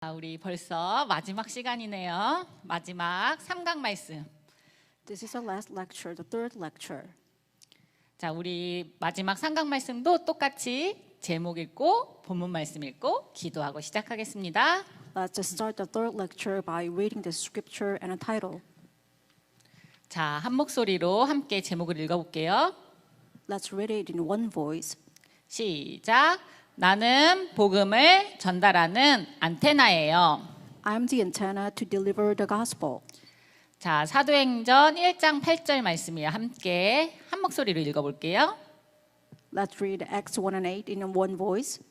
우리 벌써 마지막 시간이네요. 마지막 3강 말씀. This is the last lecture, the third lecture. 자, 우리 마지막 3강 말씀도 똑같이 제목 읽고 본문 말씀 읽고 기도하고 시작하겠습니다. Let's start the third lecture by reading the scripture and a title. 자, 한 목소리로 함께 제목을 읽어볼게요. Let's read it in one voice. 시작. 나는 복음을 전달하는 안테나예요. I'm the antenna to deliver the gospel. 자, 사도행전 1장 8절 말씀이에요. 함께 한 목소리로 읽어볼게요. Let's read Acts 1 and 8 in one voice.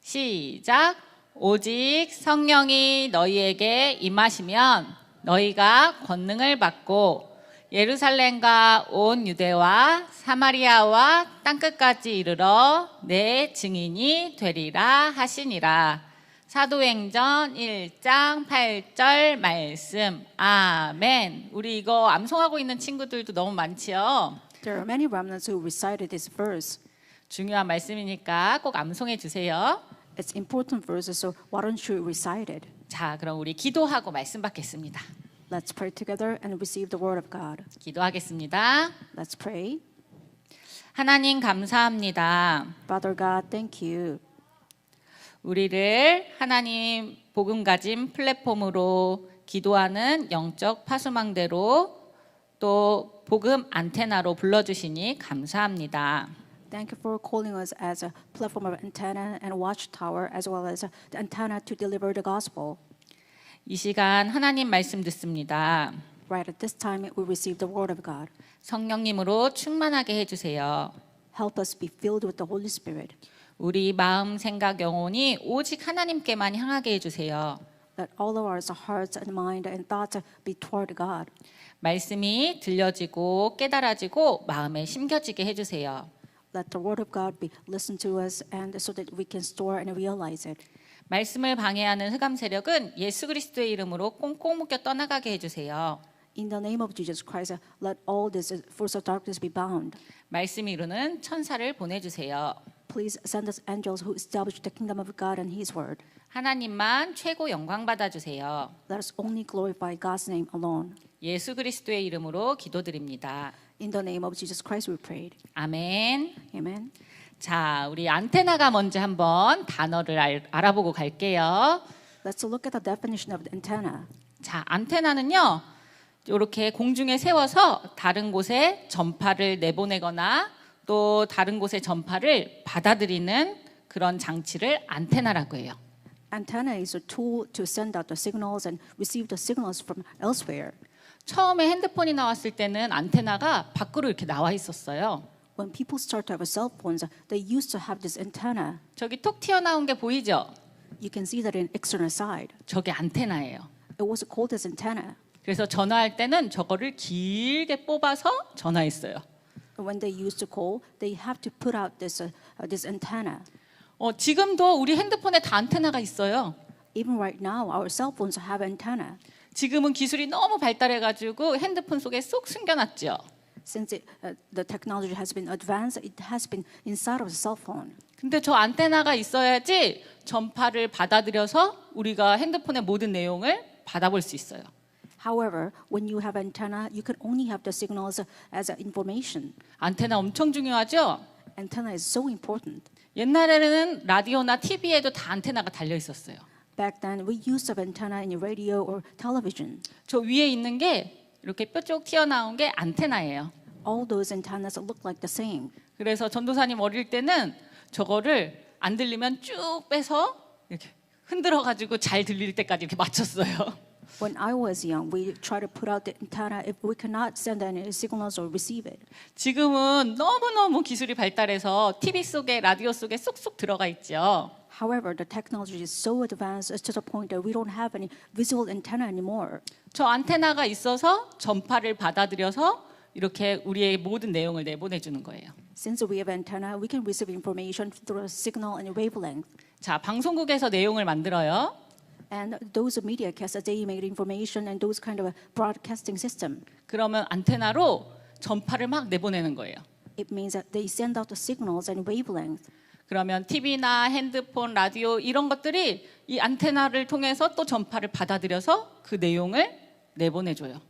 시작. 오직 성령이 너희에게 임하시면 너희가 권능을 받고 예루살렘과 온 유대와 사마리아와 땅끝까지 이르러 내 증인이 되리라 하시니라. 사도행전 1장 8절 말씀. 아멘. 우리 이거 암송하고 있는 친구들도 너무 많지요. There are many remnants who recited this verse. 중요한 말씀이니까 꼭 암송해 주세요. It's important verses, so why don't you recite it? 자, 그럼 우리 기도하고 말씀 받겠습니다. Let's pray together and receive the word of God. 기도하겠습니다. Let's pray. 하나님 감사합니다. Father God, thank you. 우리를 하나님 복음 가진 플랫폼으로 기도하는 영적 파수망대로 또 복음 안테나로 불러주시니 감사합니다. Thank you for calling us as a platform of antenna and watchtower, as well as the antenna to deliver the gospel. 이 시간 하나님 말씀 듣습니다. Right at this time, we receive the word of God. 성령님으로 충만하게 해주세요. Help us be filled with the Holy Spirit. 우리 마음, 생각, 영혼이 오직 하나님께만 향하게 해주세요. Let all of our hearts and mind and thoughts be toward God. 말씀이 들려지고 깨달아지고 마음에 심겨지게 해주세요. Let the word of God be listened to us, and so that we can store and realize it. 말씀을 방해하는 흑암 세력은 예수 그리스도의 이름으로 꽁꽁 묶여 떠나가게 해주세요. In the name of Jesus Christ, let all this force of darkness be bound. 말씀 이루는 천사를 보내주세요. Please send us angels who establish the kingdom of God and His word. 하나님만 최고 영광 받아주세요. Let us only glorify God's name alone. 예수 그리스도의 이름으로 기도드립니다. In the name of Jesus Christ we prayed. 아멘. Amen. 자, 우리 안테나가 뭔지 한번 단어를 알아보고 갈게요. Let's look at the definition of the antenna. 자, 안테나는요, 이렇게 공중에 세워서 다른 곳에 전파를 내보내거나 또 다른 곳의 전파를 받아들이는 그런 장치를 안테나라고 해요. Antenna is a tool to send out the signals and receive the signals from elsewhere. 처음에 핸드폰이 나왔을 때는 안테나가 밖으로 이렇게 나와 있었어요. When people start to have cell phones, they used to have this antenna. 저기 톡 튀어나온 게 보이죠? You can see that in external side. 저게 안테나예요. It was called as antenna. 그래서 전화할 때는 저거를 길게 뽑아서 전화했어요. When they used to call, they have to put out this antenna. 지금도 우리 핸드폰에 다 안테나가 있어요. Even right now, our cell phones have antenna. 지금은 기술이 너무 발달해가지고 핸드폰 속에 쏙 숨겨놨죠. Since the technology has been advanced, it has been inside of the cell phone. 근데 저 안테나가 있어야지 전파를 받아들여서 우리가 핸드폰의 모든 내용을 받아볼 수 있어요. However, when you have antenna, you can only have the signals as information. 안테나 엄청 중요하죠? Antenna is so important. 옛날에는 라디오나 TV에도 다 안테나가 달려 있었어요. Back then, we used of antenna in radio or television. 저 위에 있는 게 이렇게 뾰족 튀어나온 게 안테나예요. All those antennas look like the same. 그래서 전도사님 어릴 때는 저거를 안 들리면 쭉 빼서 이렇게 흔들어 가지고 잘 들릴 때까지 이렇게 맞췄어요. When I was young, we tried to put out the antenna if we cannot send any signals or receive it. 지금은 너무너무 기술이 발달해서 TV 속에 라디오 속에 쏙쏙 들어가 있죠. However, the technology is so advanced to the point that we don't have any visual antenna anymore. 저 안테나가 있어서 전파를 받아들여서 이렇게 우리의 모든 내용을 내보내주는 거예요. Since we have antenna, we can receive information through a signal and wavelength. 자, 방송국에서 내용을 만들어요. And those media casts, they made information and those kind of a broadcasting system. 그러면 안테나로 전파를 막 내보내는 거예요. It means that they send out the signals and wavelength. 그러면 TV나 핸드폰, 라디오 이런 것들이 이 안테나를 통해서 또 전파를 받아들여서 그 내용을 내보내줘요.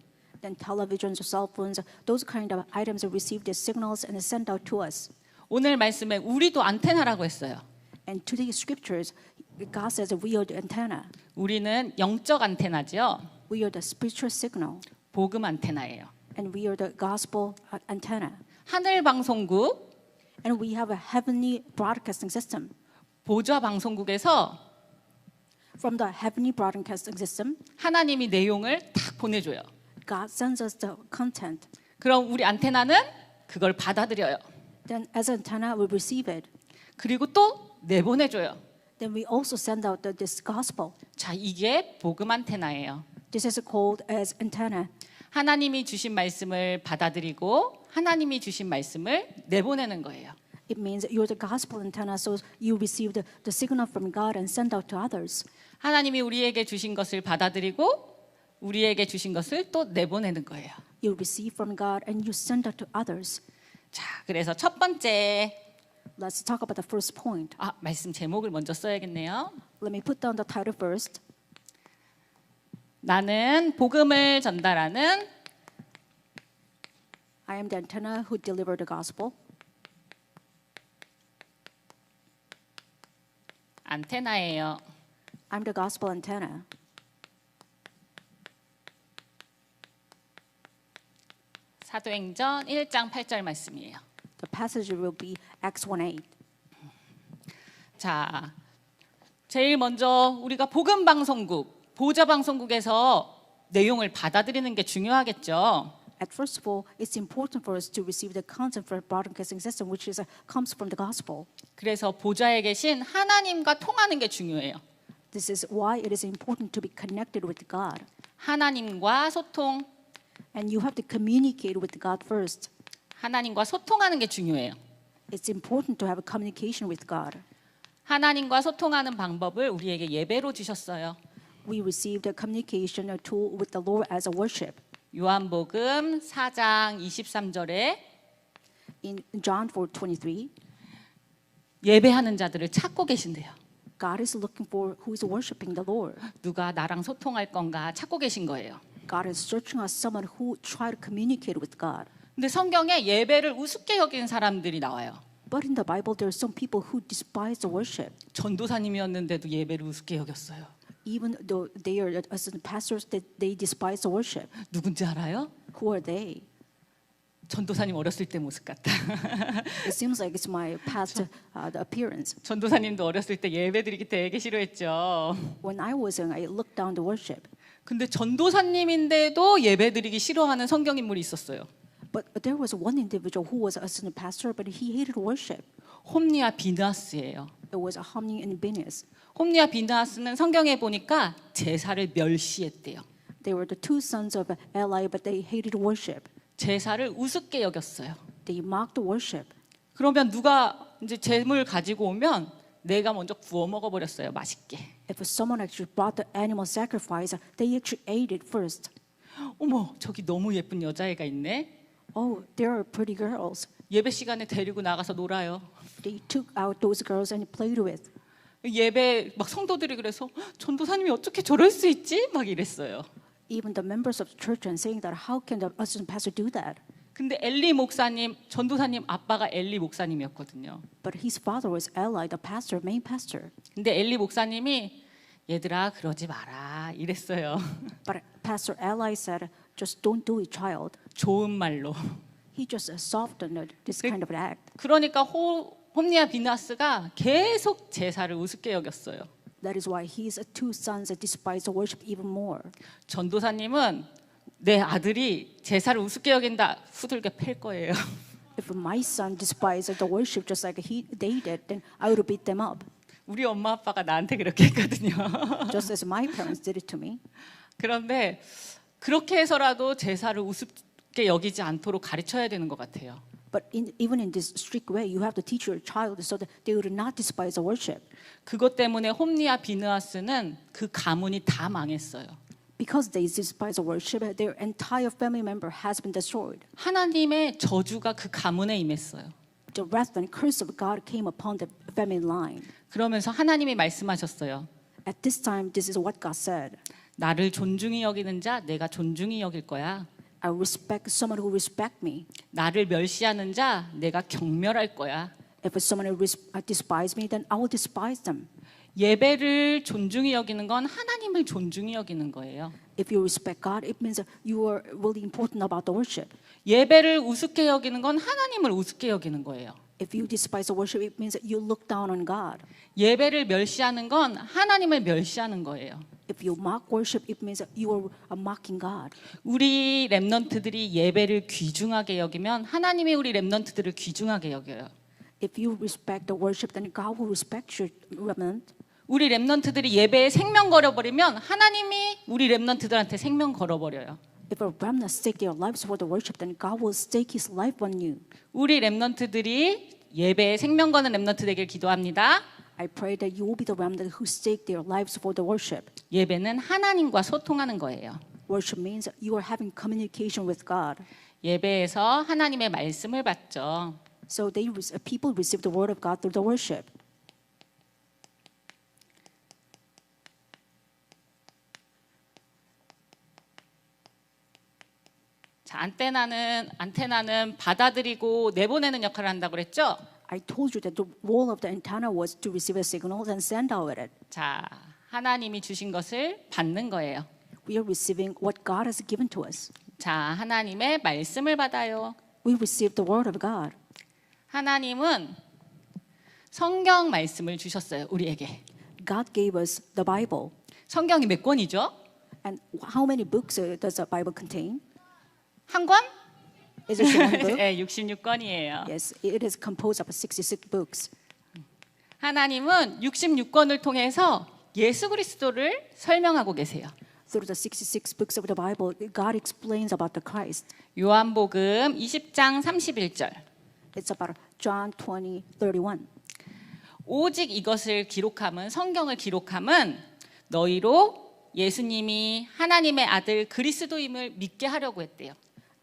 Then televisions, cell phones, those kind of items receive the signals and send out to us. 오늘 말씀에 우리도 안테나라고 했어요. And to the scriptures, God says we are the antenna. 우리는 영적 안테나죠. We are the spiritual signal. 복음 안테나예요. And we are the gospel antenna. 하늘 방송국, And we have a heavenly broadcasting system. 보좌 방송국에서 From the heavenly broadcasting system, 하나님이 내용을 탁 보내줘요. God sends us the content. 그럼 우리 안테나는 그걸 받아들여요. Then as antenna, we receive it. 그리고 또 내보내줘요. Then we also send out this gospel. 자, 이게 복음 안테나예요. This is called as antenna. 하나님이 주신 말씀을 받아들이고 하나님이 주신 말씀을 내보내는 거예요. It means you're the gospel antenna, so you receive the signal from God and send out to others. 하나님이 우리에게 주신 것을 받아들이고 우리에게 주신 것을 또 내보내는 거예요. You receive from God and you send out to others. 자, 그래서 첫 번째, Let's talk about the first point. 말씀 제목을 먼저 써야겠네요. Let me put down the title first. 나는 복음을 전달하는 I am the antenna who deliver the gospel. 안테나예요. I'm the gospel antenna. 사도행전 1장 8절 말씀이에요. The passage will be Acts 1:8. 자, 제일 먼저 우리가 복음 방송국, 보좌 방송국에서 내용을 받아들이는 게 중요하겠죠. At first of all, it's important for us to receive the content from the broadcasting system, which comes from the gospel. 그래서 보좌에 계신 하나님과 통하는 게 중요해요. This is why it is important to be connected with God. 하나님과 소통, And you have to communicate with God first. 하나님과 소통하는 게 중요해요. It's important to have a communication with God. 하나님과 소통하는 방법을 우리에게 예배로 주셨어요. We received a communication tool with the Lord as a worship. 요한복음 4장 23절에 In John 4:23, 예배하는 자들을 찾고 계신대요. God is looking for who is worshiping the Lord. 누가 나랑 소통할 건가 찾고 계신 거예요. God is searching out someone who try to communicate with God. 근데 성경에 예배를 우습게 여기는 사람들이 나와요. But in the Bible, there are some people who despise the worship. 전도사님이었는데도 예배를 우습게 여겼어요. Even though they are assistant pastors, they despise the worship. 누군지 알아요? Who are they? 전도사님 어렸을 때 모습 같다. It seems like it's my past the appearance. 전도사님도 어렸을 때 예배드리기 되게 싫어했죠. When I was young, I looked down the worship. 근데 전도사님인데도 예배드리기 싫어하는 성경 인물이 있었어요. But there was one individual who was assistant pastor, but he hated worship. 홈리아 비나스예요. It was Homni and Phinehas. 홈리아 비나스는 성경에 보니까 제사를 멸시했대요. They were the two sons of Eli, but they hated worship. 제사를 우습게 여겼어요. They mocked the worship. 그러면 누가 이제 재물 가지고 오면 내가 먼저 구워 먹어 버렸어요. 맛있게. If someone actually brought the animal sacrifice, they actually ate it first. 어머, 저기 너무 예쁜 여자애가 있네. Oh, there are pretty girls. 예배 시간에 데리고 나가서 놀아요. They took out those girls and played with. 예배 막 성도들이 그래서 전도사님이 어떻게 저럴 수 있지? 막 이랬어요. Even the members of the church and saying that how can the assistant pastor do that? 근데 엘리 목사님, 전도사님 아빠가 엘리 목사님이었거든요. But his father was Eli, the pastor, main pastor. 근데 엘리 목사님이 얘들아 그러지 마라 이랬어요. But Pastor Eli said, just don't do it, child. 좋은 말로. He just softened this kind of act. 그러니까 홈리아 비나스가 계속 제사를 우습게 여겼어요. That is why his two sons despised the worship even more. 전도사님은 내 아들이 제사를 우습게 여긴다 후들겨 팰 거예요. If my son despised the worship just like they did, then I would beat them up. 우리 엄마 아빠가 나한테 그렇게 했거든요. Just as my parents did it to me. 그런데 그렇게 해서라도 제사를 우습게 여기지 않도록 가르쳐야 되는 것 같아요. But even in this strict way, you have to teach your child so that they would not despise the worship. 그것 때문에 홈리아 비느하스는 그 가문이 다 망했어요. Because they despise the worship, their entire family member has been destroyed. 하나님의 저주가 그 가문에 임했어요. the wrath and curse of God came upon the family line. 그러면서 하나님이 말씀하셨어요. At this time, this is what God said. 나를 존중히 여기는 자 내가 존중히 여길 거야. I respect someone who respect me. 나를 멸시하는 자 내가 경멸할 거야. If someone despise me, then I will despise them. 예배를 존중히 여기는 건 하나님을 존중히 여기는 거예요. If you respect God, it means you are really important about the worship. 예배를 우습게 여기는 건 하나님을 우습게 여기는 거예요. If you despise the worship, it means you look down on God. 예배를 멸시하는 건 하나님을 멸시하는 거예요. If you mock worship, it means you are mocking God. 우리 렘넌트들이 예배를 귀중하게 여기면 하나님이 우리 렘넌트들을 귀중하게 여겨요. If you respect the worship, then God will respect your remnant. 우리 렘넌트들이 예배에 생명 걸어버리면 하나님이 우리 렘넌트들한테 생명 걸어버려요. If a remnant stake their lives for the worship, then God will stake His life on you. 우리 렘넌트들이 예배에 생명 거는 렘넌트 되길 기도합니다. I pray that you will be the remnant who stake their lives for the worship. 예배는 하나님과 소통하는 거예요. Worship means you are having communication with God. 예배에서 하나님의 말씀을 받죠. So people receive the word of God through the worship. 자, 안테나는 받아들이고 내보내는 역할을 한다고 그랬죠? I told you that the role of the antenna was to receive a signal and send out with it. 자, 하나님이 주신 것을 받는 거예요. We are receiving what God has given to us. 자, 하나님의 말씀을 받아요. We receive the word of God. 하나님은 성경 말씀을 주셨어요, 우리에게. God gave us the Bible. 성경이 몇 권이죠? And how many books does the Bible contain? 한 권? Is it one book? 네, 66권이에요. Yes, it is composed of 66 books. 하나님은 66권을 통해서 예수 그리스도를 설명하고 계세요. Through the 66 books of the Bible, God explains about the Christ. 요한복음 20장 31절. It's about John 20:31. 오직 이것을 기록함은 성경을 기록함은 너희로 예수님이 하나님의 아들 그리스도임을 믿게 하려고 했대요.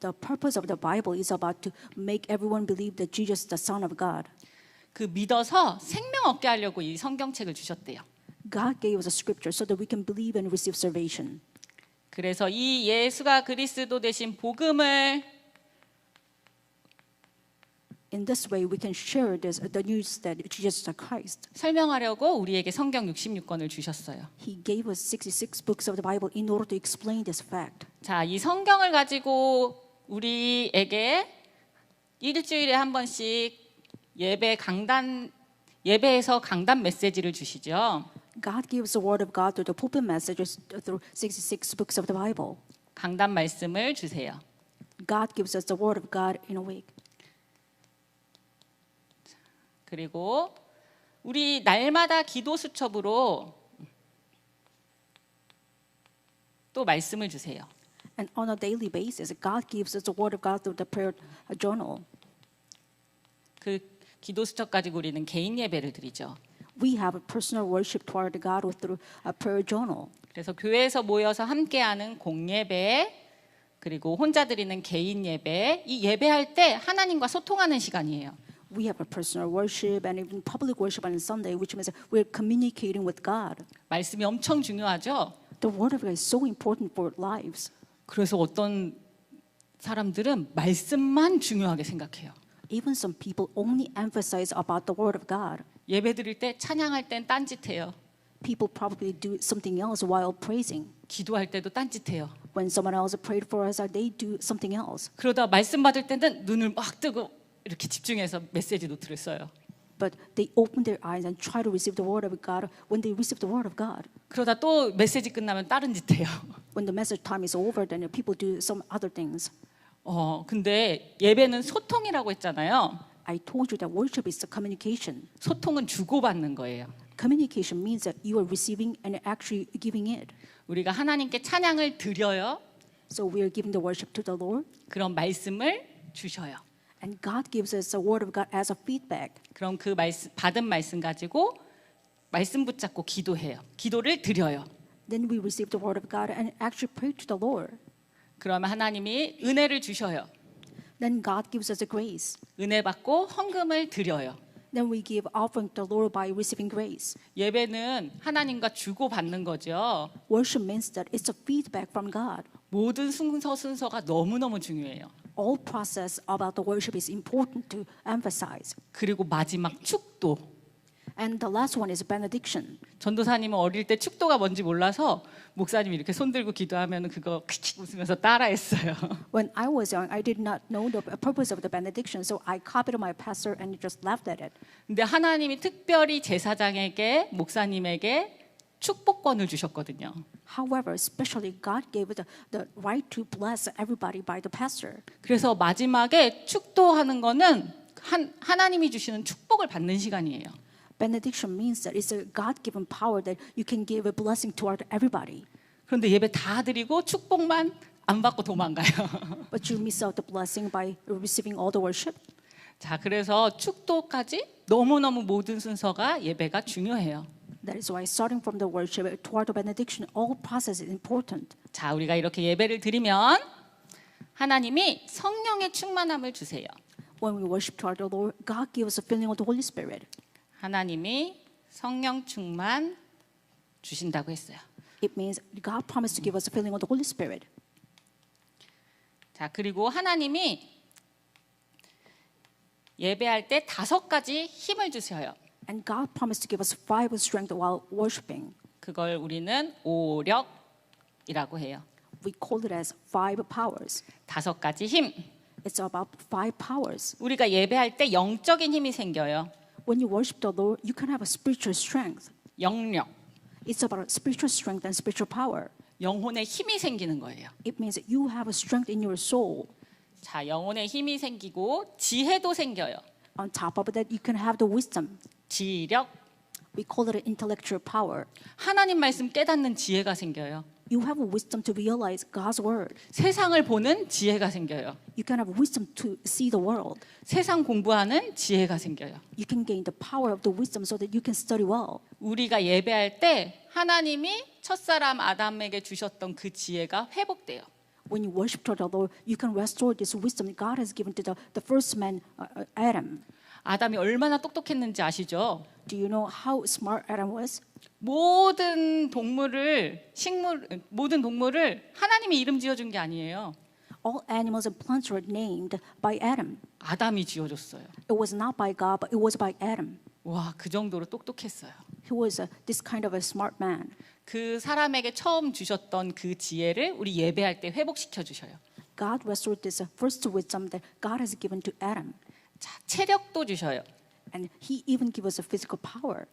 The purpose of the Bible is about to make everyone believe that Jesus is the Son of God. 그 믿어서 생명 얻게 하려고 이 성경책을 주셨대요. God gave us a scripture so that we can believe and receive salvation. 그래서 이 예수가 그리스도 되신 복음을 In this way, we can share the news that Jesus is the Christ. 설명하려고 우리에게 성경 66권을 주셨어요. He gave us 66 books of the Bible in order to explain this fact. 자, 이 성경을 가지고 우리에게 일주일에 한 번씩 예배에서 강단 메시지를 주시죠. God gives the word of God through the pulpit messages through 66 books of the Bible. 강단 말씀을 주세요. God gives us the word of God in a week. 그리고 우리 날마다 기도 수첩으로 또 말씀을 주세요. And on a daily basis, God gives us the word of God through the prayer journal. 그 기도 수첩 가지고 우리는 개인 예배를 드리죠. We have a personal worship toward God through a prayer journal. 그래서 교회에서 모여서 함께하는 공예배 그리고 혼자 드리는 개인 예배, 이 예배할 때 하나님과 소통하는 시간이에요. We have a personal worship and even public worship on Sunday, which means we're communicating with God. 말씀이 엄청 중요하죠. The word of God is so important for our lives. 그래서 어떤 사람들은 말씀만 중요하게 생각해요. Even some people only emphasize about the word of God. 예배 드릴 때 찬양할 땐 딴짓해요. People probably do something else while praising. 기도할 때도 딴짓해요. When someone else prayed for us, they do something else. 그러다 말씀 받을 때는 눈을 막 뜨고 이렇게 집중해서 메시지 노트를 써요. But they open their eyes and try to receive the word of God when they receive the word of God. 그러다 또 메시지 끝나면 다른 짓 해요. When the message time is over, then people do some other things. 근데 예배는 소통이라고 했잖아요. I told you that worship is the communication. 소통은 주고받는 거예요. Communication means that you are receiving and actually giving it. 우리가 하나님께 찬양을 드려요. So we are giving the worship to the Lord, 그런 말씀을 주셔요. and God gives us the word of God as a feedback. 그럼 그 말씀, 받은 말씀 가지고 말씀 붙잡고 기도해요. 기도를 드려요. Then we receive the word of God and actually pray to the Lord. 그러면 하나님이 은혜를 주셔요. then God gives us a grace. 은혜 받고 헌금을 드려요. Then we give offering to the Lord by receiving grace. 예배는 하나님과 주고 받는 거죠. Worship means that it's a feedback from God. 모든 순서가 너무너무 중요해요. All process about the worship is important to emphasize. 그리고 마지막 축도. And the last one is benediction. 전도사님은 어릴 때 축도가 뭔지 몰라서 목사님이 이렇게 손 들고 기도하면 그거 웃으면서 따라했어요. When I was young, I did not know the purpose of the benediction, so I copied my pastor and just laughed at it. 근데 하나님이 특별히 제사장에게 목사님에게 축복권을 주셨거든요. However, especially God gave the right to bless everybody by the pastor. 그래서 마지막에 축도하는 거는 하나님이 주시는 축복을 받는 시간이에요. Benediction means that it's a God-given power that you can give a blessing toward everybody. 그런데 예배 다 드리고 축복만 안 받고 도망가요. But you miss out the blessing by receiving all the worship. 자, 그래서 축도까지 너무너무 모든 순서가 예배가 중요해요. That is why starting from the worship toward the benediction, all process is important. 자, 우리가 이렇게 예배를 드리면 하나님이 성령의 충만함을 주세요. When we worship toward the Lord, God gives us a filling of the Holy Spirit. 하나님이 성령 충만 주신다고 했어요. It means God promised to give us a filling of the Holy Spirit. 자, 그리고 하나님이 예배할 때 5가지 힘을 주셔요. And God promised to give us 5 strength while worshiping. 그걸 우리는 오력이라고 해요. We call it as 5 powers. 5가지 힘. It's about 5 powers. 우리가 예배할 때 영적인 힘이 생겨요. When you worship the Lord, you can have a spiritual strength. 영력. It's about spiritual strength and spiritual power. 영혼의 힘이 생기는 거예요. It means that you have a strength in your soul. 자, 영혼의 힘이 생기고 지혜도 생겨요. On top of that, you can have the wisdom. 지력. We call it intellectual power. 하나님 말씀 깨닫는 지혜가 생겨요. You have a wisdom to realize God's word. 세상을 보는 지혜가 생겨요. You can have wisdom to see the world. 세상 공부하는 지혜가 생겨요. You can gain the power of the wisdom so that you can study well. 우리가 예배할 때 하나님이 첫사람 아담에게 주셨던 그 지혜가 회복돼요. When you worship toward the Lord, you can restore this wisdom that God has given to the first man, Adam. 아담이 얼마나 똑똑했는지 아시죠? Do you know how smart Adam was? 모든 동물을 하나님이 이름 지어준 게 아니에요. All animals and plants were named by Adam. 아담이 지어줬어요. It was not by God, but it was by Adam. 와, 그 정도로 똑똑했어요. He was this kind of a smart man. 그 사람에게 처음 주셨던 그 지혜를 우리 예배할 때 회복시켜 주셔요. God restored this first wisdom that God has given to Adam. 자, 체력도 주셔요. And he even gave us a physical power.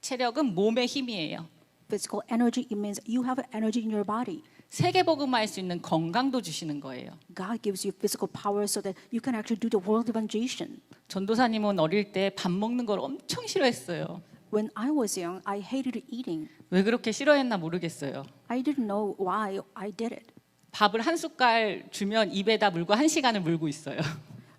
체력은 몸의 힘이에요. Physical energy, it means you have energy in your body. 세계복음화할 수 있는 건강도 주시는 거예요. God gives you physical power so that you can actually do the world evangelization. 전도사님은 어릴 때 밥 먹는 걸 엄청 싫어했어요. When I was young, I hated eating. 왜 그렇게 싫어했나 모르겠어요. I didn't know why I did it. 밥을 한 숟갈 주면 입에다 물고 1시간을 물고 있어요.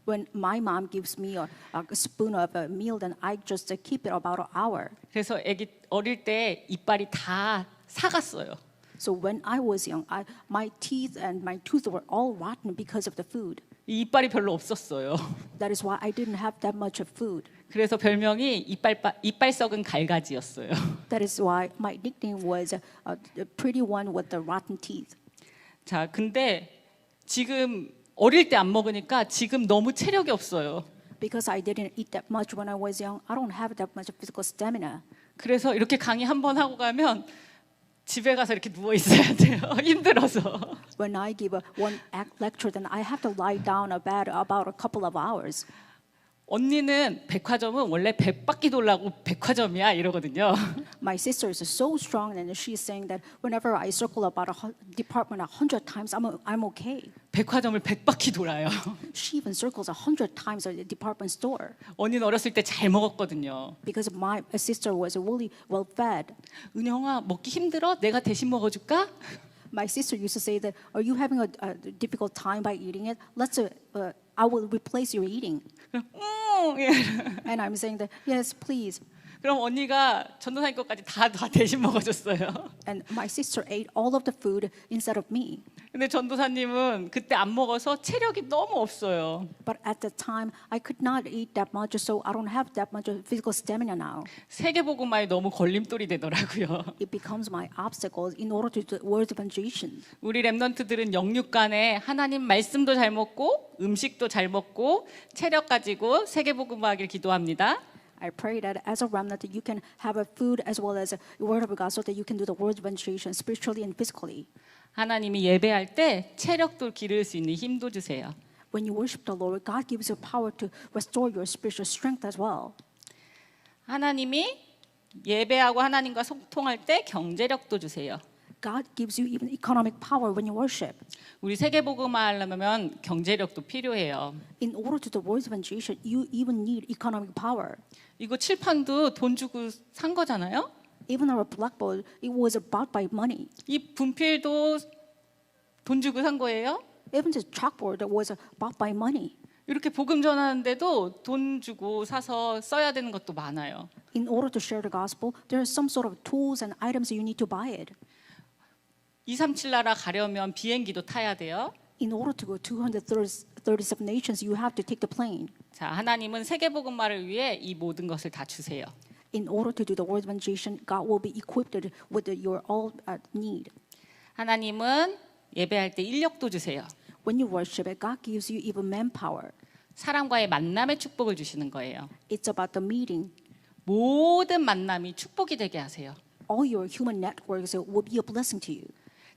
When my mom gives me a spoon of a meal, then I just keep it about an hour. 그래서 애기 어릴 때 이빨이 다 사갔어요. So when I was young, my teeth and my tooth were all rotten because of the food. 이 이빨이 별로 없었어요. That is why I didn't have that much of food. 그래서 별명이 이빨 썩은 갈가지였어요. That is why my nickname was the pretty one with the rotten teeth. 자, 근데 지금 어릴 때 안 먹으니까 지금 너무 체력이 없어요. Because I didn't eat that much when I was young, I don't have that much physical stamina. 그래서 이렇게 강의 한 번 하고 가면 집에 가서 이렇게 누워 있어야 돼요. 힘들어서. When I give one lecture, then I have to lie down a bed about a couple of hours. 언니는 백화점은 원래 100바퀴 돌라고 백화점이야 이러거든요. My sister is so strong, and she's saying that whenever I circle about a department 100 times, I'm okay. 백화점을 100바퀴 돌아요. She even circles 100 times at the department store. 언니는 어렸을 때 잘 먹었거든요. Because my sister was really well fed. 은영아 먹기 힘들어? 내가 대신 먹어줄까? My sister used to say that, "Are you having a difficult time by eating it? I will replace your eating." And I'm saying that, yes, please. 그럼 언니가 전도사님 것까지 다 대신 먹어줬어요. And my sister ate all of the food instead of me. 근데 전도사님은 그때 안 먹어서 체력이 너무 없어요. But at that time, I could not eat that much, so I don't have that much physical stamina now. 세계복음화에 너무 걸림돌이 되더라고요. It becomes my obstacle in order to do word evangelization. 우리 랩런트들은 영육간에 하나님 말씀도 잘 먹고 음식도 잘 먹고 체력 가지고 세계복음화하길 기도합니다. I pray that as a remnant, you can have a food as well as a word of God, so that you can do the word evangelization spiritually and physically. 하나님이 예배할 때 체력도 기를 수 있는 힘도 주세요. When you worship the Lord, God gives you power to restore your spiritual strength as well. 하나님이 예배하고 하나님과 소통할 때 경제력도 주세요. God gives you even economic power when you worship. 우리 세계복음화 하려면 경제력도 필요해요. In order to do word evangelization, you even need economic power. 이거 칠판도 돈 주고 산 거잖아요. Even our blackboard, it was bought by money. 이 분필도 돈 주고 산 거예요. Even the chalkboard was bought by money. 이렇게 복음 전하는데도 돈 주고 사서 써야 되는 것도 많아요. In order to share the gospel, there are some sort of tools and items you need to buy it. 237 나라 가려면 비행기도 타야 돼요. In order to go 237 nations, you have to take the plane. 자, 하나님은 세계복음화를 위해 이 모든 것을 다 주세요. In order to do the word evangelization, God will be equipped with your all need. 하나님은 예배할 때 인력도 주세요. When you worship it, God gives you even manpower. 사람과의 만남의 축복을 주시는 거예요. It's about the meeting. 모든 만남이 축복이 되게 하세요. All your human networks will be a blessing to you.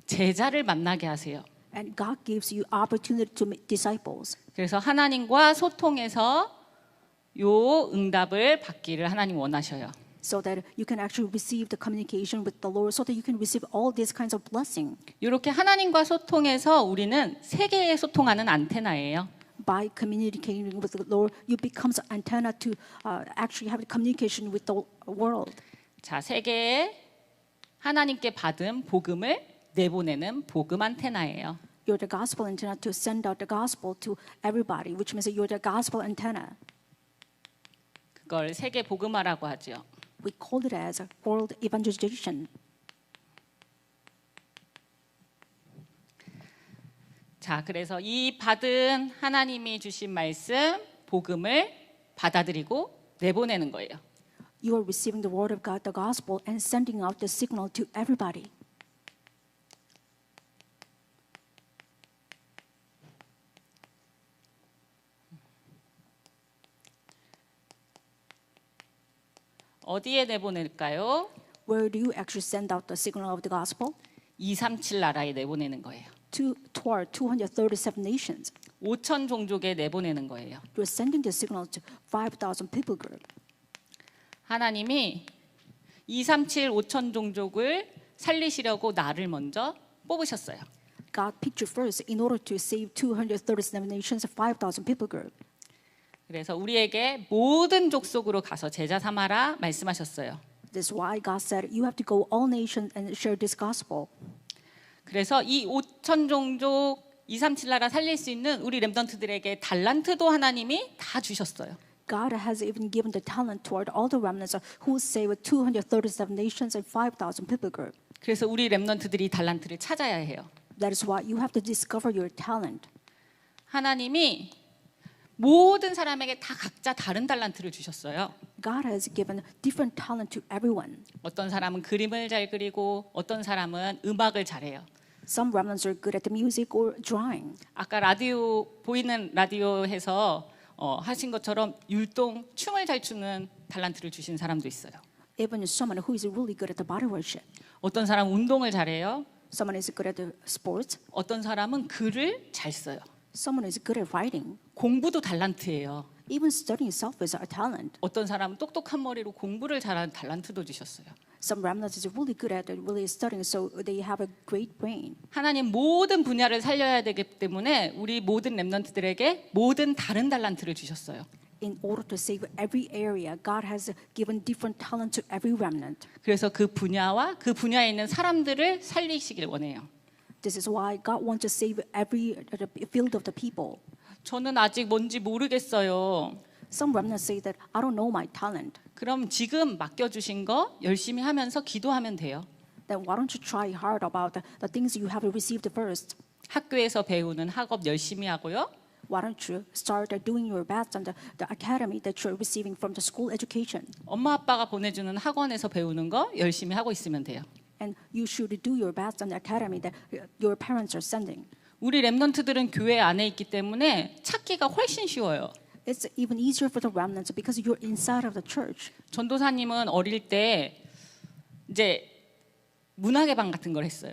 제자를 만나게 하세요. And God gives you opportunity to make disciples. 그래서 하나님과 소통해서 요 응답을 받기를 하나님 원하셔요. So that you can actually receive the communication with the Lord, so that you can receive all these kinds of blessing. 이렇게 하나님과 소통해서 우리는 세계에 소통하는 안테나예요. By communicating with the Lord, you become an antenna to actually have communication with the world. 자, 세계에 하나님께 받은 복음을 내보내는 복음 안테나예요. You're the gospel antenna to send out the gospel to everybody, which means that you're the gospel antenna. 그걸 세계 복음화라고 하죠. We call it as world evangelization. 자, 그래서 이 받은 하나님이 주신 말씀, 복음을 받아들이고 내보내는 거예요. You are receiving the word of God, the gospel, and sending out the signal to everybody. 어디에 내보낼까요? Where do you actually send out the signal of the gospel? 237 나라에 내보내는 거예요. Toward 237 nations. 5천 종족에 내보내는 거예요. You're sending the signal to 5,000 people group. 하나님이 237 5천 종족을 살리시려고 나를 먼저 뽑으셨어요. God picked you first in order to save 237 nations, 5,000 people group. 그래서 우리에게 모든 족속으로 가서 제자 삼아라 말씀하셨어요. That's why God said you have to go all nations and share this gospel. 그래서 이 5천 종족 237 나라 살릴 수 있는 우리 렘넌트들에게 달란트도 하나님이 다 주셨어요. God has even given the talent toward all the remnants who save 237 nations and 5,000 people group. 그래서 우리 렘넌트들이 달란트를 찾아야 해요. That is why you have to discover your talent. 하나님이 모든 사람에게 다 각자 다른 달란트를 주셨어요. God has given different talent to everyone. 어떤 사람은 그림을 잘 그리고 어떤 사람은 음악을 잘해요. Some remnants are good at the music or drawing. 아까 라디오 보이는 라디오에서 하신 것처럼 율동 춤을 잘 추는 달란트를 주신 사람도 있어요. Even someone who is really good at the body worship. 어떤 사람은 운동을 잘해요. Someone is good at the sports. 어떤 사람은 글을 잘 써요. Someone is good at writing. 공부도 달란트예요. Even studying itself is a talent. 어떤 사람은 똑똑한 머리로 공부를 잘하는 달란트도 주셨어요. Some remnants is really good at really studying, so they have a great brain. 하나님 모든 분야를 살려야 되기 때문에 우리 모든 렘넌트들에게 모든 다른 달란트를 주셨어요. In order to save every area, God has given different talent to every remnant. 그래서 그 분야와 그 분야에 있는 사람들을 살리시길 원해요. This is why God wants to save every field of the people. 저는 아직 뭔지 모르겠어요. Some remnants say that I don't know my talent. 그럼 지금 맡겨주신 거 열심히 하면서 기도하면 돼요. Then why don't you try hard about the things you have received first? 학교에서 배우는 학업 열심히 하고요. Why don't you start doing your best on the academy that you're receiving from the school education? 엄마 아빠가 보내주는 학원에서 배우는 거 열심히 하고 있으면 돼요. And you should do your best on the academy that your parents are sending. 우리 랩런트들은 교회 안에 있기 때문에 찾기가 훨씬 쉬워요. It's even easier for the remnants because you're inside of the church. 전도사님은 어릴 때 이제 문화의 방 같은 걸 했어요.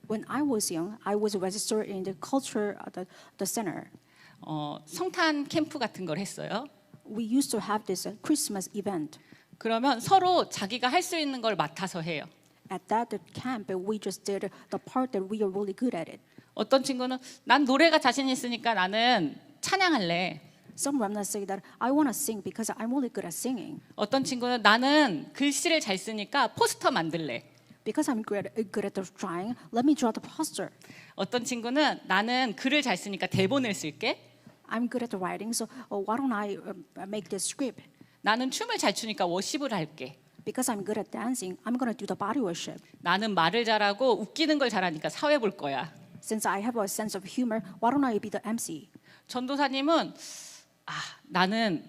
When I was young, I was registered in the culture the center. 성탄 캠프 같은 걸 했어요. We used to have this Christmas event. 그러면 서로 자기가 할 수 있는 걸 맡아서 해요. At that camp, we just did the part that we are really good at it. 어떤 친구는 난 노래가 자신 있으니까 나는 찬양할래. Some remnants say that I want to sing because I'm really good at singing. 어떤 친구는 나는 글씨를 잘 쓰니까 포스터 만들래. Because I'm good at the drawing, let me draw the poster. 어떤 친구는 나는 글을 잘 쓰니까 대본을 쓸게. I'm good at the writing, so why don't I make this script? 나는 춤을 잘 추니까 워십을 할게. Because I'm good at dancing, I'm going to do the body worship. 나는 말을 잘하고 웃기는 걸 잘하니까 사회 볼 거야. Since I have a sense of humor, why don't I be the MC? 전도사님은 나는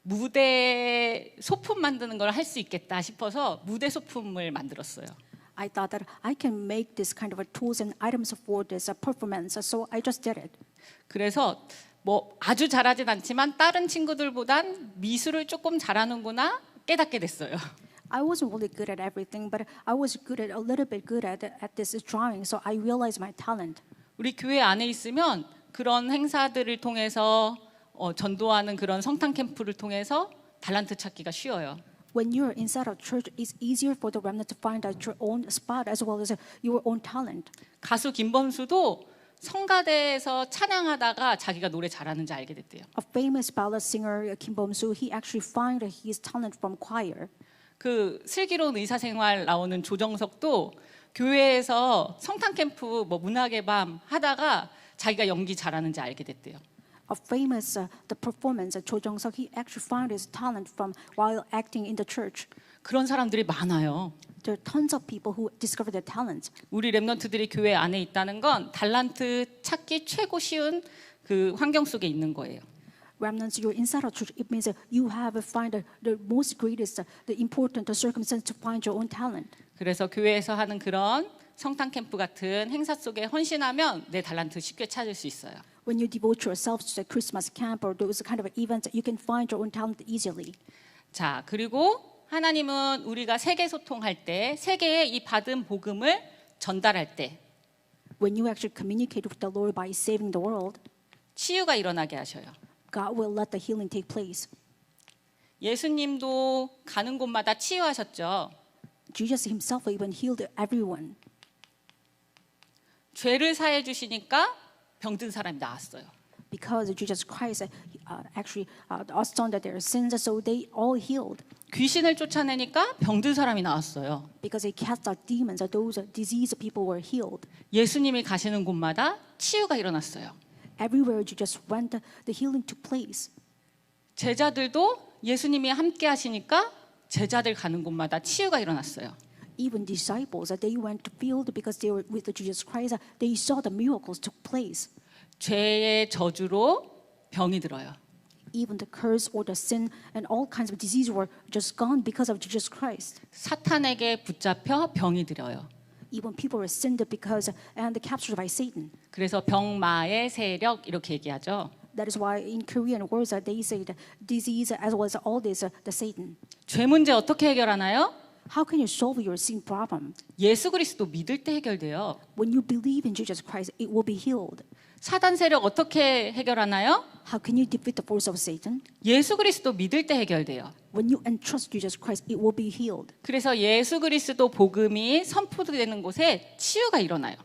무대 소품 만드는 걸 할 수 있겠다 싶어서 무대 소품을 만들었어요. I thought that I can make this kind of tools and items for this performance, so I just did it. 그래서 뭐 아주 잘하진 않지만 다른 친구들보단 미술을 조금 잘하는구나 깨닫게 됐어요. I wasn't really good at everything, but I was good at a little bit good at this drawing, so I realized my talent. 우리 교회 안에 있으면 그런 행사들을 통해서 전도하는 그런 성탄 캠프를 통해서 달란트 찾기가 쉬워요. When you're inside a church, it's easier for the remnant to find out your own spot as well as your own talent. 가수 김범수도 성가대에서 찬양하다가 자기가 노래 잘하는지 알게 됐대요. A famous ballad singer, Kim Bom-soo, he actually found his talent from choir. 그 슬기로운 의사생활 나오는 조정석도 교회에서 성탄 캠프 뭐 문학의 밤 하다가 자기가 연기 잘하는지 알게 됐대요. A famous the performance, Cho Jong-seok, he actually found his talent from while acting in the church. 그런 사람들이 많아요. There are tons of people who discover their talents. 우리 랩런트들이 교회 안에 있다는 건 달란트 찾기 최고 쉬운 그 환경 속에 있는 거예요. Remnants, you're inside a church. It means that you have find the most greatest, the important circumstance to find your own talent. 그래서 교회에서 하는 그런 성탄 캠프 같은 행사 속에 헌신하면 내 달란트 쉽게 찾을 수 있어요. When you devote yourself to the Christmas camp or those kind of events, you can find your own talent easily. 자, 그리고 하나님은 우리가 세계 소통할 때, 세계에 이 받은 복음을 전달할 때 When you actually communicate with the Lord by saving the world, 치유가 일어나게 하셔요. God will let the healing take place. 예수님도 가는 곳마다 치유하셨죠. Jesus himself even healed everyone. 죄를 사해 주시니까 병든 사람이 나았어요. Because Jesus Christ actually astounded their sins, so they all healed. 귀신을 쫓아내니까 병든 사람이 나왔어요. Because he cast out demons, those diseased people were healed. 예수님이 가시는 곳마다 치유가 일어났어요. Everywhere Jesus went, the healing took place. 제자들도 예수님이 함께 하시니까 제자들 가는 곳마다 치유가 일어났어요. Even disciples, they went to field because they were with Jesus Christ. They saw the miracles took place. 죄의 저주로 병이 들어요. Even the curse or the sin and all kinds of disease were just gone because of Jesus Christ. 사탄에게 붙잡혀 병이 들어요. Even people were sinned because and captured by Satan. 그래서 병마의 세력 이렇게 얘기하죠. That is why in Korean words they say the disease as well as all this the Satan. 죄 문제 어떻게 해결하나요? How can you solve your sin problem? 예수 그리스도 믿을 때 해결돼요. When you believe in Jesus Christ, it will be healed. 사단 세력 어떻게 해결하나요? How can you defeat the force of Satan? 예수 그리스도 믿을 때 해결돼요. When you entrust Jesus Christ, it will be healed. 그래서 예수 그리스도 복음이 선포되는 곳에 치유가 일어나요.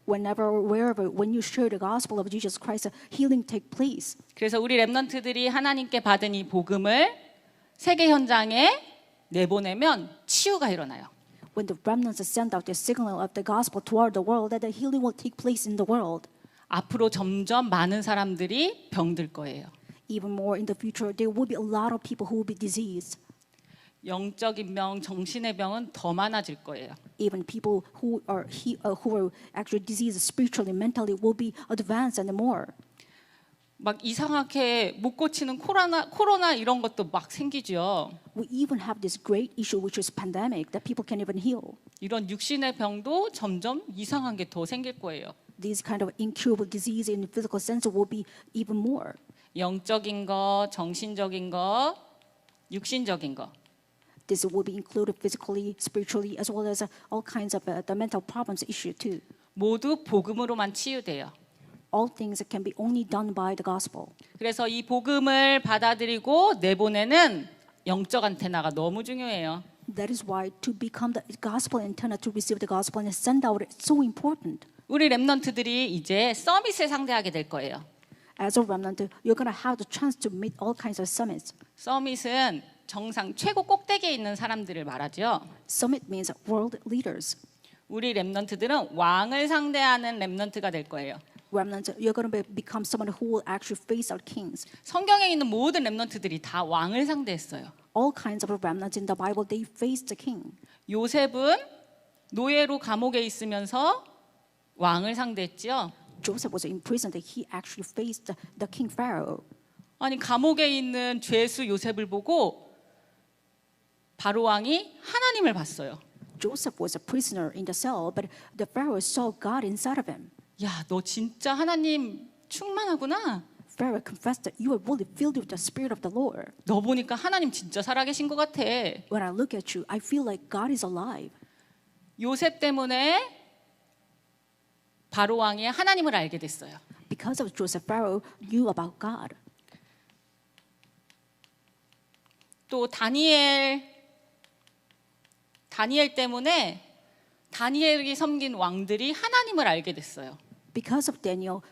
Whenever, wherever, when you share the gospel of Jesus Christ, healing take place. 그래서 우리 랩런트들이 하나님께 받은 이 복음을 세계 현장에 내보내면 치유가 일어나요. When the remnants send out the signal of the gospel toward the world, that the healing will take place in the world. 앞으로 점점 많은 사람들이 병들 거예요. Even more in the future, there will be a lot of people who will be diseased. 영적인 병, 정신의 병은 더 많아질 거예요. Even people who are actually diseased spiritually, mentally, will be advanced and more. 막 이상하게 못 고치는 코로나 이런 것도 막 생기죠. We even have this great issue, which is pandemic, that people can't even heal. 이런 육신의 병도 점점 이상한 게 더 생길 거예요. These kind of incurable disease in the physical sense will be even more. 영적인 거, 정신적인 거, 육신적인 거. This will be included physically, spiritually, as well as all kinds of the mental problems issue too. 모두 복음으로만 치유돼요. All things can be only done by the gospel. 그래서 이 복음을 받아들이고 내보내는 영적 안테나가 너무 중요해요. That is why to become the gospel antenna, to receive the gospel and send out, it's so important. 우리 랩넌트들이 이제 서밋을 상대하게 될 거예요. As a remnant, you're going to have the chance to meet all kinds of summits. 서밋은 정상 최고 꼭대기에 있는 사람들을 말하죠. Summit means world leaders. 우리 랩넌트들은 왕을 상대하는 랩넌트가 될 거예요. Remnants, you're going to become someone who will actually face our kings. 성경에 있는 모든 랩넌트들이 다 왕을 상대했어요. All kinds of remnants in the Bible, they faced the king. 요셉은 노예로 감옥에 있으면서 왕을 상대했죠. Joseph was in prison, that he actually faced the king Pharaoh. 아니 감옥에 있는 죄수 요셉을 보고 바로 왕이 하나님을 봤어요. Joseph was a prisoner in the cell, but the Pharaoh saw God inside of him. 야, 너 진짜 하나님 충만하구나. Pharaoh confessed that you are really filled with the Spirit of the Lord. 너 보니까 하나님 진짜 살아계신 것 같아. When I look at you, I feel like God is alive. 요셉 때문에 바로 왕이 하나님을 알게 됐어요. Because of Joseph, Pharaoh knew about God. 또 다니엘 때문에 다니엘이 섬긴 왕들이 하나님을 알게 됐어요. Because of Daniel,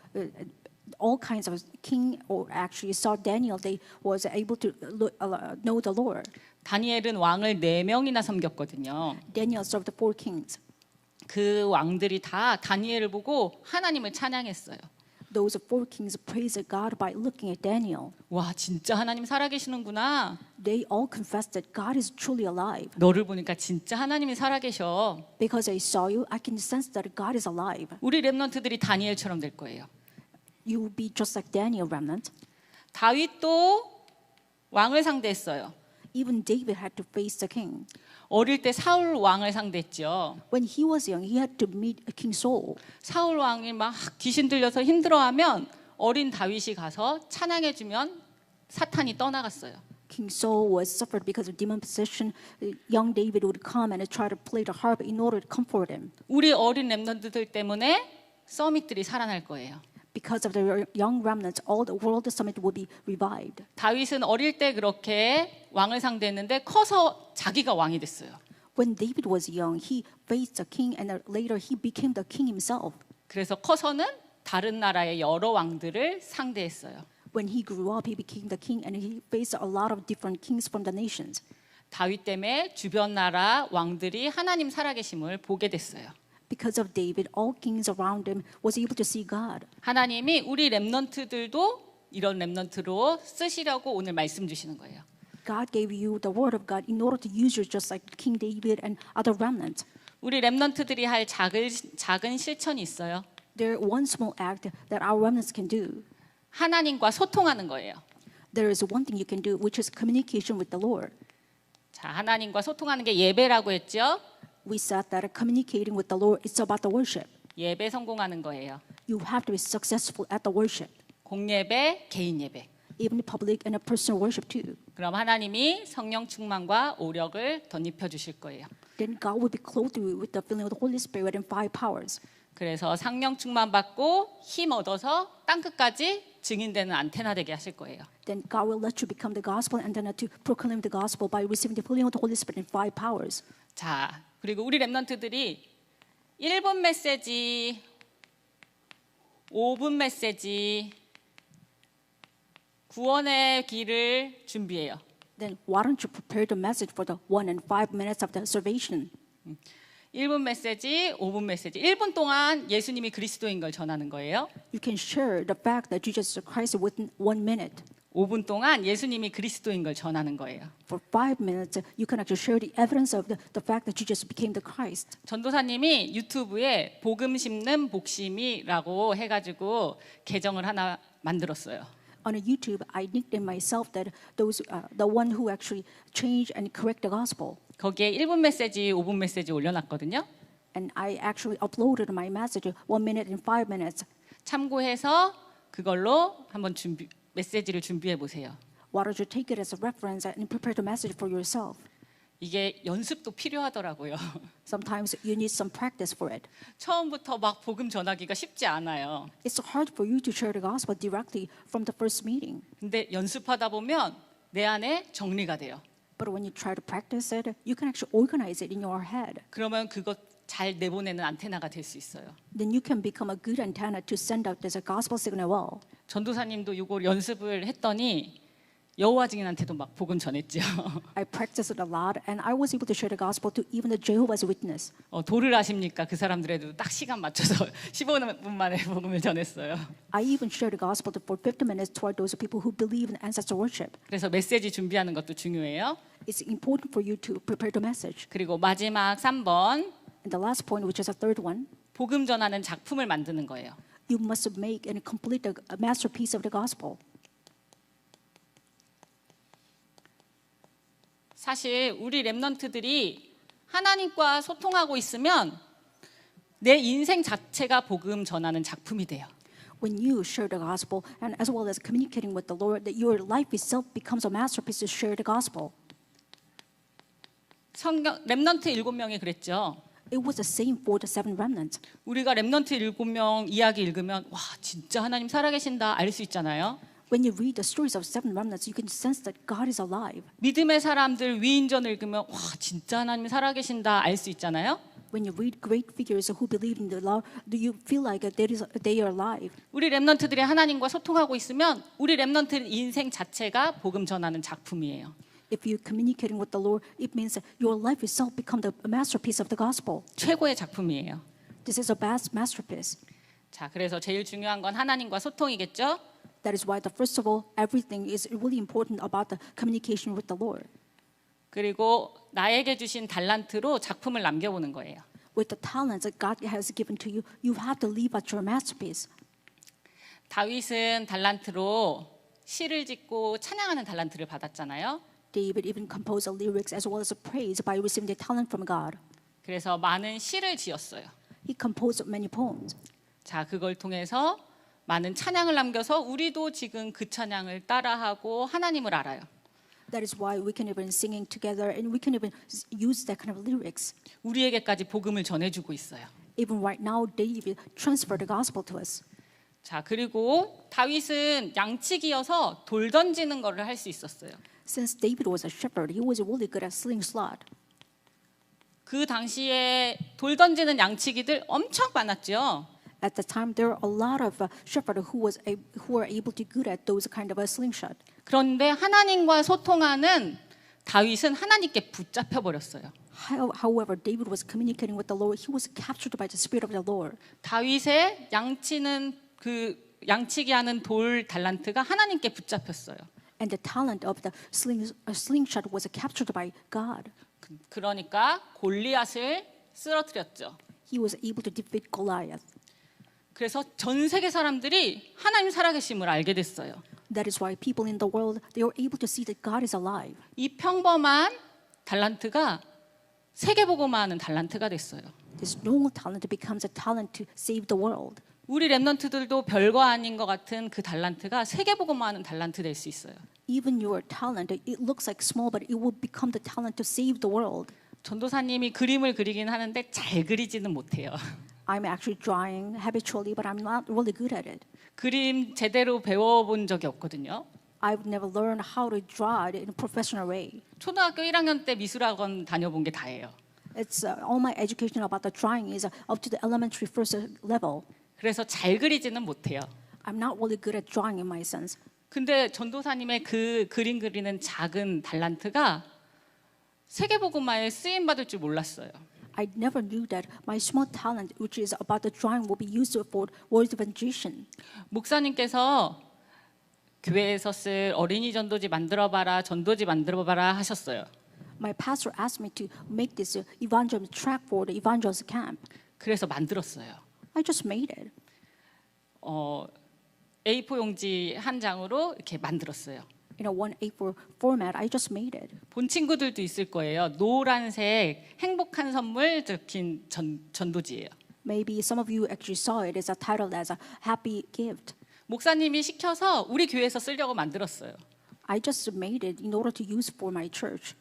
all kinds of king, or actually saw Daniel, they was able to know the Lord. 다니엘은 왕을 4명이나 섬겼거든요. Daniel served the 4 kings. 그 왕들이 다 다니엘을 보고 하나님을 찬양했어요. Those 4 kings praised God by looking at Daniel. 와, 진짜 하나님 살아계시는구나. They all confessed that God is truly alive. 너를 보니까 진짜 하나님이 살아계셔. Because I saw you, I can sense that God is alive. 우리 랩넌트들이 다니엘처럼 될 거예요. You will be just like Daniel, remnant. 다윗도 왕을 상대했어요. Even David had to face the king. 어릴 때 사울 왕을 상대했죠. When he was young, he had to meet King Saul. 사울 왕이 막 귀신 들려서 힘들어하면 어린 다윗이 가서 찬양해주면 사탄이 떠나갔어요. King Saul was suffered because of demon possession. Young David would come and try to play the harp in order to comfort him. 우리 어린 랩넌트들 때문에 서밋들이 살아날 거예요. Because of the young remnants, all the world summit will be revived. 다윗은 어릴 때 그렇게 왕을 상대했는데 커서 자기가 왕이 됐어요. When David was young, he faced the king, and later he became the king himself. 그래서 커서는 다른 나라의 여러 왕들을 상대했어요. When he grew up, he became the king, and he faced a lot of different kings from the nations. 다윗 때문에 주변 나라 왕들이 하나님 살아계심을 보게 됐어요. Because of David, all kings around him was able to see God. 하나님이 우리 랩넌트들도 이런 랩넌트로 쓰시려고 오늘 말씀 주시는 거예요. God gave you the word of God in order to use you just like King David and other remnants. 우리 랩넌트들이 할 작은 실천이 있어요. There one small act that our remnants can do. 하나님과 소통하는 거예요. There is one thing you can do, which is communication with the Lord. 자, 하나님과 소통하는 게 예배라고 했죠. We said that communicating with the Lord is about the worship. 예배 성공하는 거예요. You have to be successful at the worship, 공예배, 개인 예배. even public and a personal worship too. 그럼 하나님이 성령 충만과 오력을 덧입혀 주실 거예요. Then God will be clothed you with the filling of the Holy Spirit and 5 powers. 그래서 성령 충만 받고 힘 얻어서 땅 끝까지 증인되는 안테나 되게 하실 거예요. Then God will let you become the gospel antenna to proclaim the gospel by receiving the filling of the Holy Spirit and 5 powers. 자, 그리고 우리 랩넌트들이 1분 메시지, 5분 메시지, 구원의 길을 준비해요. Then why don't you prepare the message for the 1 and 5 minutes of the salvation? 1분 메시지, 5분 메시지. 1분 동안 예수님이 그리스도인 걸 전하는 거예요. You can share the fact that Jesus Christ within 1 minute. 5분 동안 예수님이 그리스도인 걸 전하는 거예요. For 5 minutes, you can actually share the evidence of the fact that you just became the Christ. 전도사님이 유튜브에 복음 심는 복심이라고 해가지고 계정을 하나 만들었어요. On a YouTube, I nicknamed myself that the one who actually change and correct the gospel. 거기에 1분 메시지, 5분 메시지 올려놨거든요. And I actually uploaded my message 1 minute and 5 minutes. 참고해서 그걸로 한번 메시지를 준비해 보세요. Why don't you take it as a reference and prepare the message for yourself? 이게 연습도 필요하더라고요. Sometimes you need some practice for it. 처음부터 막 복음 전하기가 쉽지 않아요. It's hard for you to share the gospel directly from the first meeting. 근데 연습하다 보면 내 안에 정리가 돼요. But when you try to practice it, you can actually organize it in your head. 그러면 그것 잘 내보내는 안테나가 될 수 있어요. Then you can become a good antenna to send out this gospel signal well. 전도사님도 이걸 연습을 했더니 여호와 증인한테도 막 복음 전했죠. I practiced it a lot, and I was able to share the gospel to even the Jehovah's Witness. 도를 아십니까? 그 사람들에도 딱 시간 맞춰서 15분 만에 복음을 전했어요. I even shared the gospel for 50 minutes toward those people who believe in ancestor worship. 그래서 메시지 준비하는 것도 중요해요. It's important for you to prepare the message. 그리고 마지막 3번 And the last point, which is the third one, 복음 전하는 작품을 만드는 거예요. you must make and complete a masterpiece of the gospel. 사실 우리 렘넌트들이 하나님과 소통하고 있으면 내 인생 자체가 복음 전하는 작품이 돼요. When you share the gospel and as well as communicating with the Lord, that your life itself becomes a masterpiece to share the gospel. 렘넌트 7명이 그랬죠. It was the same for the 7 remnants. 우리가 렘넌트 7명 이야기 읽으면 와 진짜 하나님 살아계신다 알 수 있잖아요. When you read the stories of 7 remnants, you can sense that God is alive. 믿음의 사람들 위인전 읽으면 와 진짜 하나님 살아계신다 알 수 있잖아요. When you read great figures who believe in the Lord, do you feel like they are alive? 우리 렘넌트들이 하나님과 소통하고 있으면 우리 렘넌트 인생 자체가 복음 전하는 작품이에요. If you're communicating with the Lord, it means that your life itself becomes the masterpiece of the gospel. 최고의 작품이에요. This is a vast masterpiece. 자, 그래서 제일 중요한 건 하나님과 소통이겠죠? That is why, first of all, everything is really important about the communication with the Lord. 그리고 나에게 주신 달란트로 작품을 남겨보는 거예요. With the talents that God has given to you, you have to leave out your masterpiece. 다윗은 달란트로 시를 짓고 찬양하는 달란트를 받았잖아요. David even composed the lyrics as well as the praise by receiving the talent from God. 그래서 많은 시를 지었어요. He composed many poems. 자, 그걸 통해서 많은 찬양을 남겨서 우리도 지금 그 찬양을 따라하고 하나님을 알아요. That is why we can even singing together and we can even use that kind of lyrics. 우리에게까지 복음을 전해주고 있어요. Even right now, David transferred the gospel to us. 자, 그리고 다윗은 양치기여서 돌 던지는 거를 할 수 있었어요. Since David was a shepherd, he was really good at slingshot. 그 당시에 돌 던지는 양치기들 엄청 많았죠. At the time, there were a lot of shepherds who were able to good at those kind of a slingshot. 그런데 하나님과 소통하는 다윗은 하나님께 붙잡혀 버렸어요. However, David was communicating with the Lord. He was captured by the Spirit of the Lord. 다윗의 양치기 하는 돌 달란트가 하나님께 붙잡혔어요. And the talent of the slingshot was captured by God. 그러니까 골리앗을 쓰러뜨렸죠. He was able to defeat Goliath. 그래서 전 세계 사람들이 하나님 살아계심을 알게 됐어요. That is why people in the world, they were able to see that God is alive. 이 평범한 달란트가 세계복음화하는 달란트가 됐어요. This normal talent becomes a talent to save the world. 우리 렘넌트들도 별거 아닌 것 같은 그 달란트가 세계복음화하는 달란트 될 수 있어요. Even your talent, it looks like small, but it will become the talent to save the world. 전도사님이 그림을 그리긴 하는데 잘 그리지는 못해요. I'm actually drawing habitually, but I'm not really good at it. 그림 제대로 배워본 적이 없거든요. I've never learned how to draw it in a professional way. 초등학교 1학년 때 미술학원 다녀본 게 다예요. It's all my education about the drawing is up to the elementary first level. 그래서 잘 그리지는 못해요. I'm not really good at drawing in my sense. 근데 전도사님의 그 그림 그리는 작은 달란트가 세계복음화에 쓰임 받을 줄 몰랐어요. I never knew that my small talent, which is about the drawing, will be used for world evangelization. 목사님께서 교회에서 쓸 어린이 전도지 만들어봐라, 전도지 만들어봐라 하셨어요. My pastor asked me to make this evangelism track for the evangelism camp. 그래서 만들었어요. I just made it. A4 용지 한 장으로 이렇게 만들었어요. In a 1A4 format, I just made it. 본 친구들도 있을 거예요. 노란색 행복한 선물 적힌 전도지예요. Maybe some of you actually saw it. It's a title as a happy gift. 목사님이 시켜서 우리 교회에서 쓰려고 만들었어요. I just made it in order to use for my church.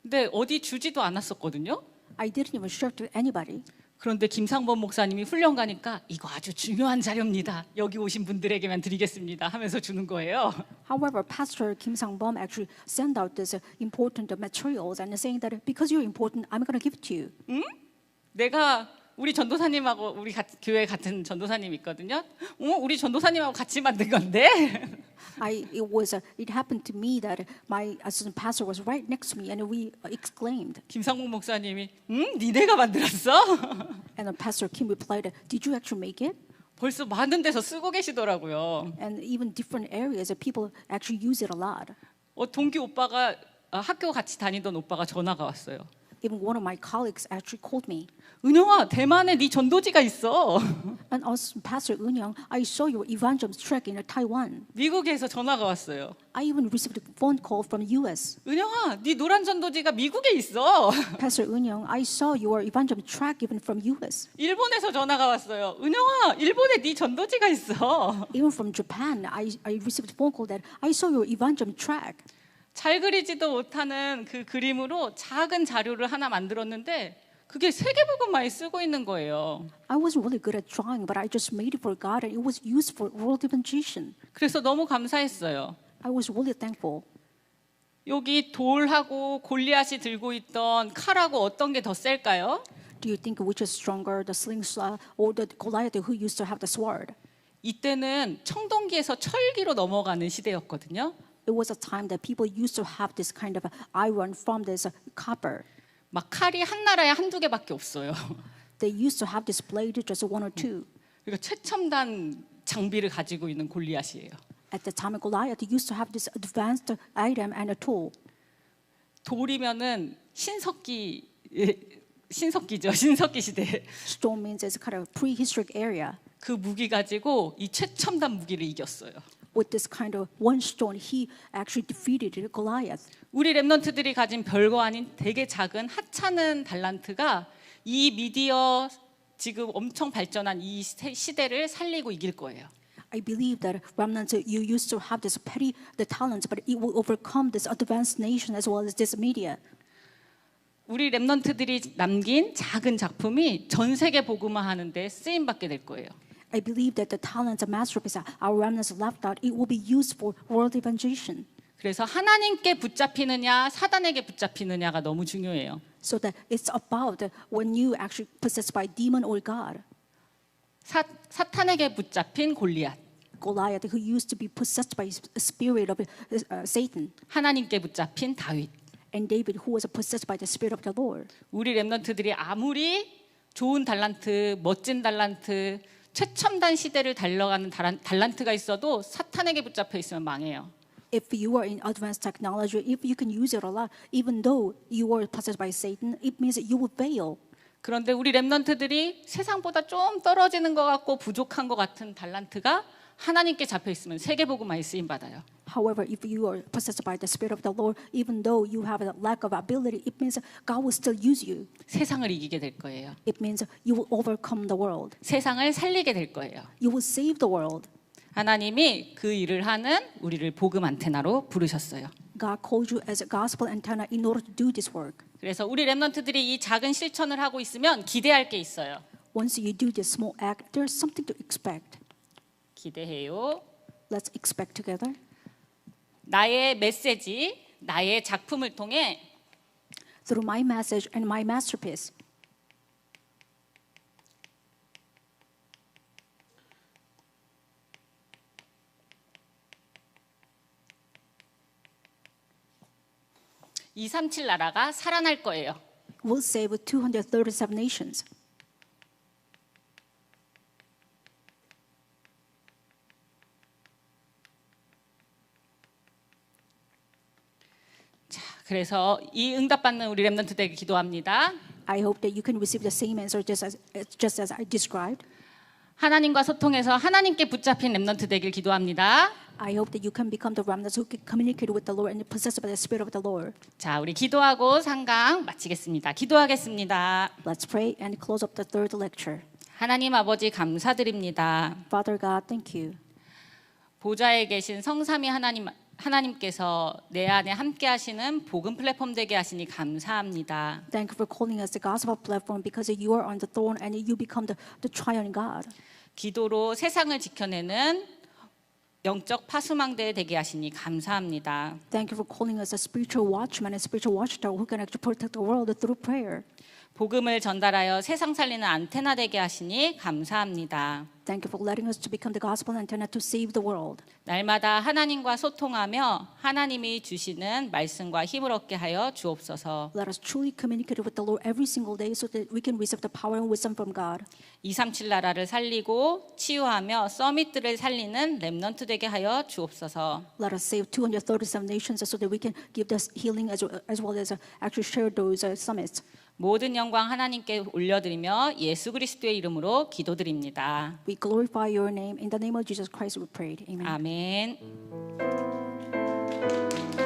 근데 어디 주지도 않았었거든요. I didn't even share to anybody. 그런데 김상범 목사님이 훈련 가니까 이거 아주 중요한 자료입니다. 여기 오신 분들에게만 드리겠습니다 하면서 주는 거예요. However, Pastor Kim Sang-bum actually sent out this important materials and saying that because you're important, I'm going to give it to you. 내가 우리 전도사님하고 우리 교회 같은 전도사님 있거든요. 우리 전도사님하고 같이 만든 건데. It happened to me that my assistant pastor was right next to me, and we exclaimed. 김상봉 목사님이 니네가 만들었어? And then Pastor Kim replied, "Did you actually make it?" 벌써 많은 데서 쓰고 계시더라고요. And even different areas, people actually use it a lot. 동기 오빠가 학교 같이 다니던 오빠가 전화가 왔어요. Even one of my colleagues actually called me. 은영아, 대만에 네 전도지가 있어. And also, Pastor Eun-young, I saw your evangelism track in Taiwan. 미국에서 전화가 왔어요. I even received a phone call from US. 은영아, 네 노란 전도지가 미국에 있어. Pastor Eun-young, I saw your evangelism track even from US. 일본에서 전화가 왔어요. 은영아, 일본에 네 전도지가 있어. Even from Japan, I received a phone call that I saw your evangelism track. 잘 그리지도 못하는 그 그림으로 작은 자료를 하나 만들었는데 그게 세계복음화에 쓰고 있는 거예요. I wasn't really good at drawing, but I just made it for God, and it was used for world evangelization. 그래서 너무 감사했어요. I was really thankful. 여기 돌하고 골리앗이 들고 있던 칼하고 어떤 게 더 셀까요? Do you think which is stronger, the slingshot or the Goliath who used to have the sword? 이때는 청동기에서 철기로 넘어가는 시대였거든요. It was a time that people used to have this kind of iron from this copper. 막 칼이 한 나라에 한두 개밖에 없어요. They used to have this blade, just one or two. 그러니까 최첨단 장비를 가지고 있는 골리앗이에요. At the time of Goliath, they used to have this advanced item and a tool. 돌이면은 신석기죠. 신석기 시대. Stone means it's kind of prehistoric area. 그 무기 가지고 이 최첨단 무기를 이겼어요. With this kind of one stone, he actually defeated Goliath. 우리 랩런트들이 가진 별거 아닌 되게 작은 하찮은 달란트가 이 미디어 지금 엄청 발전한 이 시대를 살리고 이길 거예요. I believe that remnants, you used to have this petty the talents, but it will overcome this advanced nation as well as this media. 우리 랩런트들이 남긴 작은 작품이 전 세계 복음화하는 데 쓰임 받게 될 거예요. I believe that the talents and masterpieces our remnants left out, it will be used for world evangelization. 그래서 하나님께 붙잡히느냐 사단에게 붙잡히느냐가 너무 중요해요. So that it's about when you actually possessed by demon or God. 사탄에게 붙잡힌 골리앗. Goliath, who used to be possessed by the spirit of Satan. 하나님께 붙잡힌 다윗. And David, who was possessed by the spirit of the Lord. 우리 랩런트들이 아무리 좋은 달란트, 멋진 달란트, 최첨단 시대를 달려가는 달란트가 있어도 사탄에게 붙잡혀 있으면 망해요. If you are in advanced technology, if you can use it a lot, even though you are possessed by Satan, it means that you will fail. 그런데 우리 랩런트들이 세상보다 좀 떨어지는 것 같고 부족한 것 같은 달란트가 하나님께 잡혀 있으면 세계복음화에 쓰임 받아요. However, if you are possessed by the Spirit of the Lord, even though you have a lack of ability, it means God will still use you. 세상을 이기게 될 거예요. It means you will overcome the world. 세상을 살리게 될 거예요. You will save the world. 하나님이 그 일을 하는 우리를 복음 안테나로 부르셨어요. God called you as a gospel antenna in order to do this work. 그래서 우리 랩런트들이 이 작은 실천을 하고 있으면 기대할 게 있어요. Once you do this small act, there's something to expect. 기대해요. Let's expect together. 나의 메시지, 나의 작품을 통해 Through my message and my masterpiece, (237) 나라가 살아날 거예요. we'll save 237 nations. 그래서 이 응답받는 우리 렘넌트 되길 기도합니다. I hope that you can receive the same answer just as I described. 하나님과 소통해서 하나님께 붙잡힌 렘넌트 되길 기도합니다. I hope that you can become the remnants who can communicate with the Lord and possessed by the Spirit of the Lord. 자, 우리 기도하고 상강 마치겠습니다. 기도하겠습니다. Let's pray and close up the third lecture. 하나님 아버지 감사드립니다. Father God, thank you. 보좌에 계신 성삼위 하나님께서 내 안에 함께 하시는 복음 플랫폼 되게 하시니 감사합니다. Thank you for calling us the gospel platform because you are on the throne and you become the triune God. 기도로 세상을 지켜내는 영적 파수망대 되게 하시니 감사합니다. Thank you for calling us a spiritual watchman and spiritual watchdog who can actually protect the world through prayer. 복음을 전달하여 세상 살리는 안테나 되게 하시니 감사합니다. Thank you for letting us to become the gospel antenna to save the world. 날마다 하나님과 소통하며 하나님이 주시는 말씀과 힘을 얻게 하여 주옵소서. Let us truly communicate with the Lord every single day so that we can receive the power and wisdom from God. 237 나라를 살리고 치유하며 서밋들을 살리는 렘넌트 되게 하여 주옵소서. Let us save 237 nations so that we can give this healing as well as actually share those summits. 모든 영광 하나님께 올려드리며 예수 그리스도의 이름으로 기도드립니다. We glorify your name. In the name of Jesus Christ we prayed. Amen. 아멘.